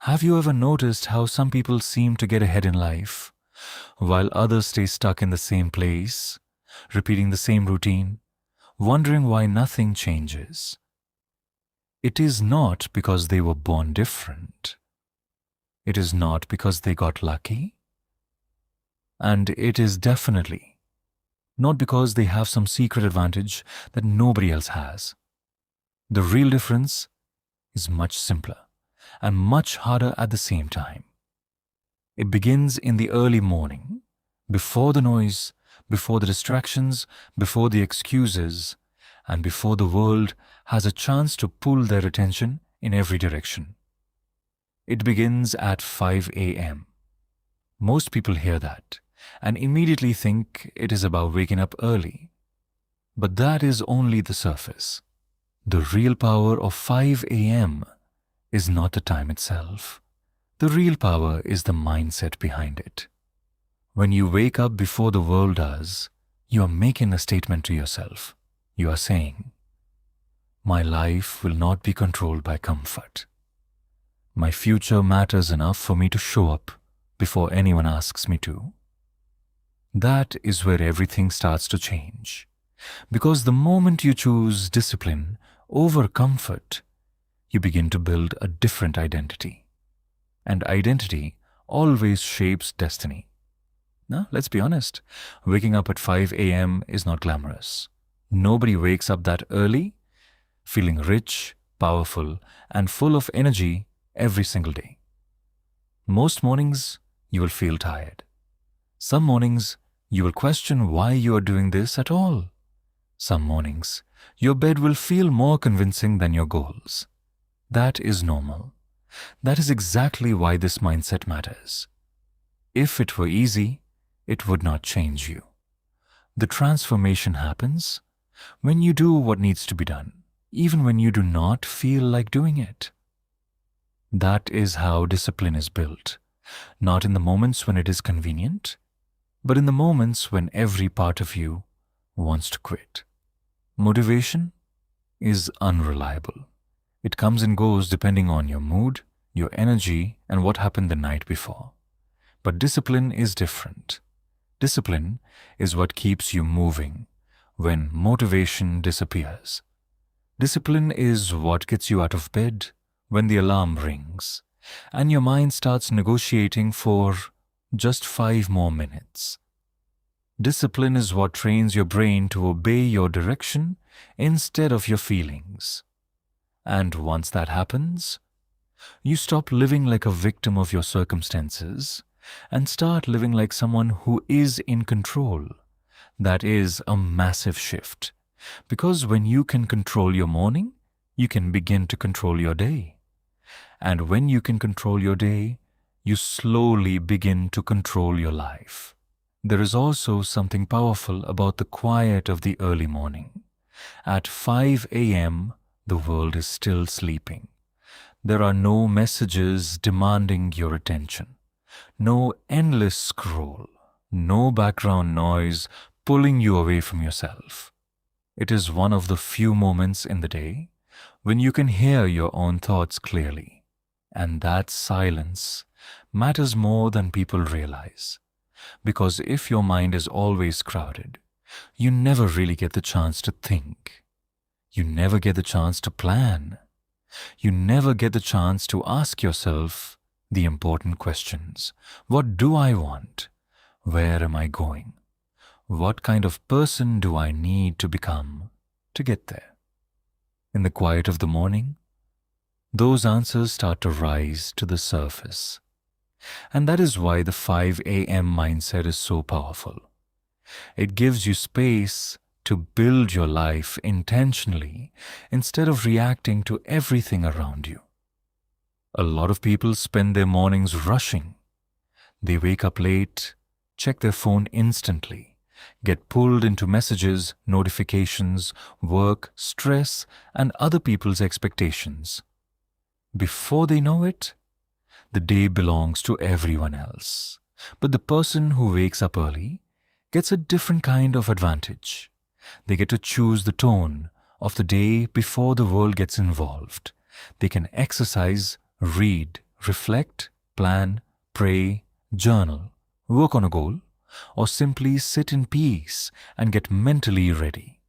Have you ever noticed how some people seem to get ahead in life, while others stay stuck in the same place, repeating the same routine, wondering why nothing changes? It is not because they were born different. It is not because they got lucky. And it is definitely not because they have some secret advantage that nobody else has. The real difference is much simpler and much harder at the same time. It begins in the early morning, before the noise, before the distractions, before the excuses, and before the world has a chance to pull their attention in every direction. It begins at 5 a.m. Most people hear that and immediately think it is about waking up early. But that is only the surface. The real power of 5 a.m. is not the time itself. The real power is the mindset behind it. When you wake up before the world does, you are making a statement to yourself. You are saying, "My life will not be controlled by comfort. My future matters enough for me to show up before anyone asks me to." That is where everything starts to change. Because the moment you choose discipline over comfort, you begin to build a different identity. And identity always shapes destiny. Now, let's be honest, waking up at 5 a.m. is not glamorous. Nobody wakes up that early, feeling rich, powerful, and full of energy every single day. Most mornings, you will feel tired. Some mornings, you will question why you are doing this at all. Some mornings, your bed will feel more convincing than your goals. That is normal. That is exactly why this mindset matters. If it were easy, it would not change you. The transformation happens when you do what needs to be done, even when you do not feel like doing it. That is how discipline is built, not in the moments when it is convenient, but in the moments when every part of you wants to quit. Motivation is unreliable. It comes and goes depending on your mood, your energy, and what happened the night before. But discipline is different. Discipline is what keeps you moving when motivation disappears. Discipline is what gets you out of bed when the alarm rings and your mind starts negotiating for just 5 more minutes. Discipline is what trains your brain to obey your direction instead of your feelings. And once that happens, you stop living like a victim of your circumstances and start living like someone who is in control. That is a massive shift, because when you can control your morning, you can begin to control your day. And when you can control your day, you slowly begin to control your life. There is also something powerful about the quiet of the early morning. At 5 a.m., the world is still sleeping. There are no messages demanding your attention, no endless scroll, no background noise pulling you away from yourself. It is one of the few moments in the day when you can hear your own thoughts clearly. And that silence matters more than people realize. Because if your mind is always crowded, you never really get the chance to think. You never get the chance to plan. You never get the chance to ask yourself the important questions. What do I want? Where am I going? What kind of person do I need to become to get there? In the quiet of the morning, those answers start to rise to the surface. And that is why the 5 a.m. mindset is so powerful. It gives you space to build your life intentionally instead of reacting to everything around you. A lot of people spend their mornings rushing. They wake up late, check their phone instantly, get pulled into messages, notifications, work, stress, and other people's expectations. Before they know it, the day belongs to everyone else. But the person who wakes up early gets a different kind of advantage. They get to choose the tone of the day before the world gets involved. They can exercise, read, reflect, plan, pray, journal, work on a goal, or simply sit in peace and get mentally ready.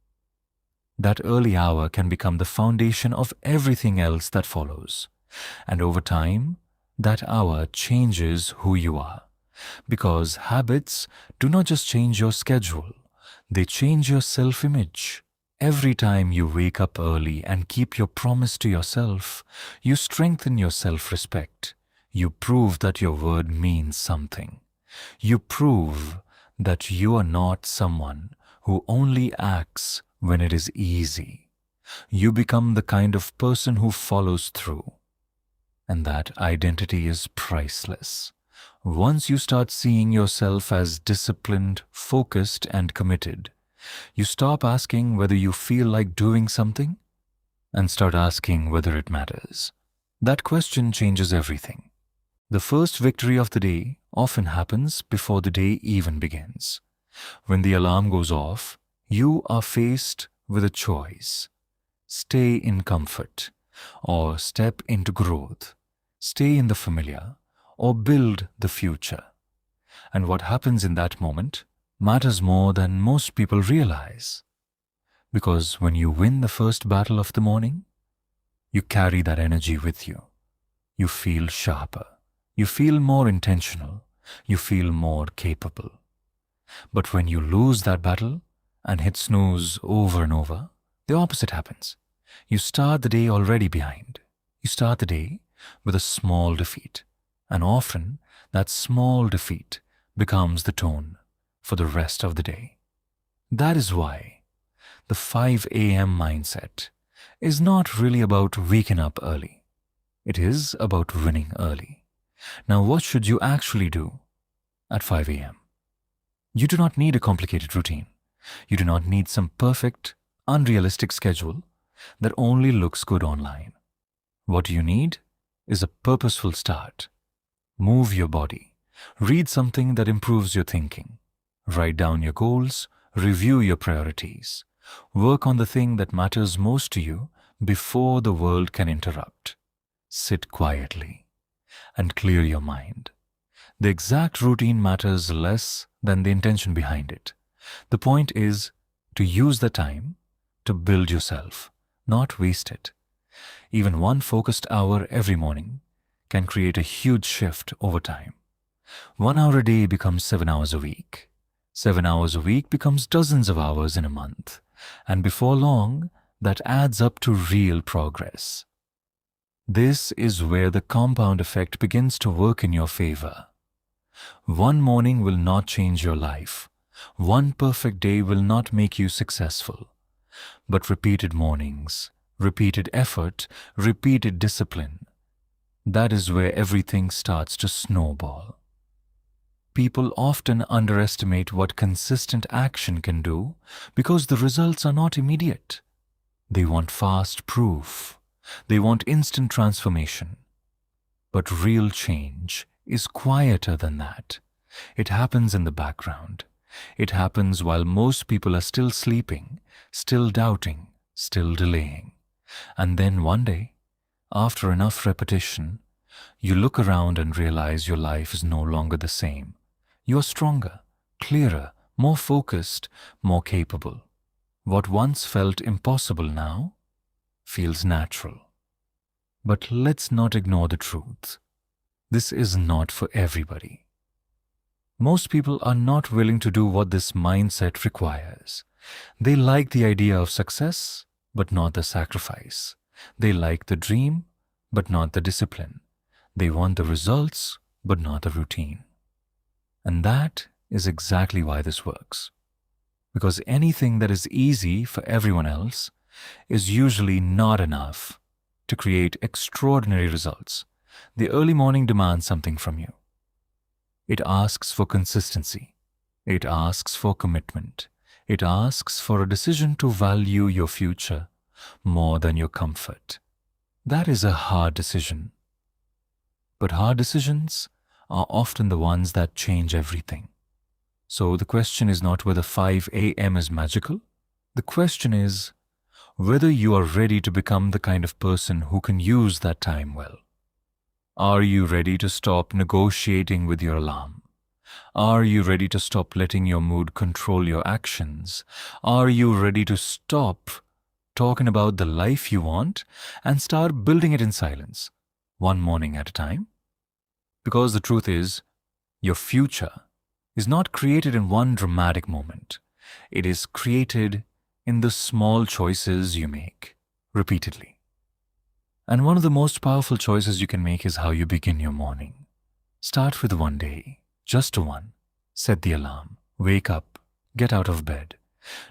That early hour can become the foundation of everything else that follows. And over time, that hour changes who you are. Because habits do not just change your schedule, they change your self-image. Every time you wake up early and keep your promise to yourself, you strengthen your self-respect. You prove that your word means something. You prove that you are not someone who only acts when it is easy. You become the kind of person who follows through. And that identity is priceless. Once you start seeing yourself as disciplined, focused, and committed, you stop asking whether you feel like doing something and start asking whether it matters. That question changes everything. The first victory of the day often happens before the day even begins. When the alarm goes off, you are faced with a choice. Stay in comfort or step into growth. Stay in the familiar or build the future. And what happens in that moment matters more than most people realize. Because when you win the first battle of the morning, you carry that energy with you. You feel sharper. You feel more intentional. You feel more capable. But when you lose that battle and hit snooze over and over, the opposite happens. You start the day already behind. You start the day with a small defeat. And often, that small defeat becomes the tone for the rest of the day. That is why the 5 a.m. mindset is not really about waking up early. It is about winning early. Now, what should you actually do at 5 a.m.? You do not need a complicated routine. You do not need some perfect, unrealistic schedule that only looks good online. What you need is a purposeful start. Move your body. Read something that improves your thinking. Write down your goals. Review your priorities. Work on the thing that matters most to you before the world can interrupt. Sit quietly and clear your mind. The exact routine matters less than the intention behind it. The point is to use the time to build yourself, not waste it. Even one focused hour every morning can create a huge shift over time. 1 hour a day becomes 7 hours a week. 7 hours a week becomes dozens of hours in a month. And before long, that adds up to real progress. This is where the compound effect begins to work in your favor. One morning will not change your life. One perfect day will not make you successful. But repeated mornings, repeated effort, repeated discipline, that is where everything starts to snowball. People often underestimate what consistent action can do because the results are not immediate. They want fast proof. They want instant transformation. But real change is quieter than that. It happens in the background. It happens while most people are still sleeping, still doubting, still delaying. And then one day, after enough repetition, you look around and realize your life is no longer the same. You are stronger, clearer, more focused, more capable. What once felt impossible now feels natural. But let's not ignore the truth. This is not for everybody. Most people are not willing to do what this mindset requires. They like the idea of success, but not the sacrifice. They like the dream, but not the discipline. They want the results, but not the routine. And that is exactly why this works. Because anything that is easy for everyone else is usually not enough to create extraordinary results. The early morning demands something from you. It asks for consistency. It asks for commitment. It asks for a decision to value your future more than your comfort. That is a hard decision. But hard decisions are often the ones that change everything. So the question is not whether 5 a.m. is magical. The question is whether you are ready to become the kind of person who can use that time well. Are you ready to stop negotiating with your alarm? Are you ready to stop letting your mood control your actions? Are you ready to stop talking about the life you want and start building it in silence, one morning at a time? Because the truth is, your future is not created in one dramatic moment. It is created in the small choices you make repeatedly. And one of the most powerful choices you can make is how you begin your morning. Start with one day, just one. Set the alarm, wake up, get out of bed.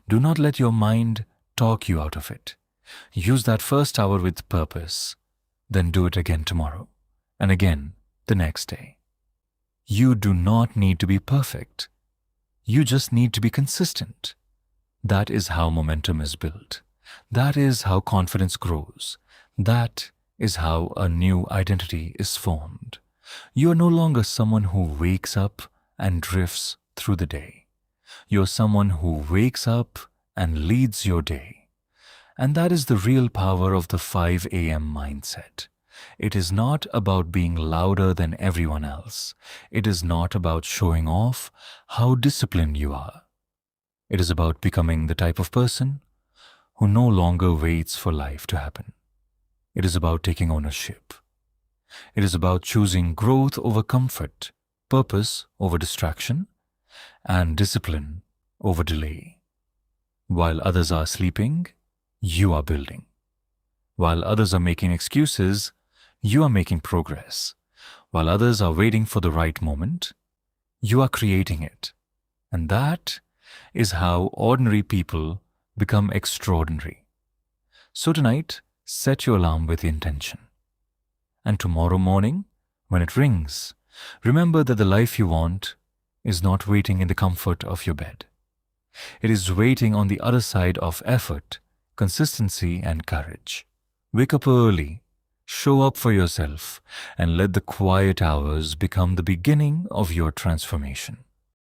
Do not let your mind talk you out of it. Use that first hour with purpose, then do it again tomorrow, and again the next day. You do not need to be perfect. You just need to be consistent. That is how momentum is built. That is how confidence grows. That is how a new identity is formed. You are no longer someone who wakes up and drifts through the day. You are someone who wakes up and leads your day. And that is the real power of the 5 a.m. mindset. It is not about being louder than everyone else. It is not about showing off how disciplined you are. It is about becoming the type of person who no longer waits for life to happen. It is about taking ownership. It is about choosing growth over comfort, purpose over distraction, and discipline over delay. While others are sleeping, you are building. While others are making excuses, you are making progress. While others are waiting for the right moment, you are creating it. And that is how ordinary people become extraordinary. So tonight, set your alarm with intention. And tomorrow morning, when it rings, remember that the life you want is not waiting in the comfort of your bed. It is waiting on the other side of effort, consistency, and courage. Wake up early, show up for yourself, and let the quiet hours become the beginning of your transformation.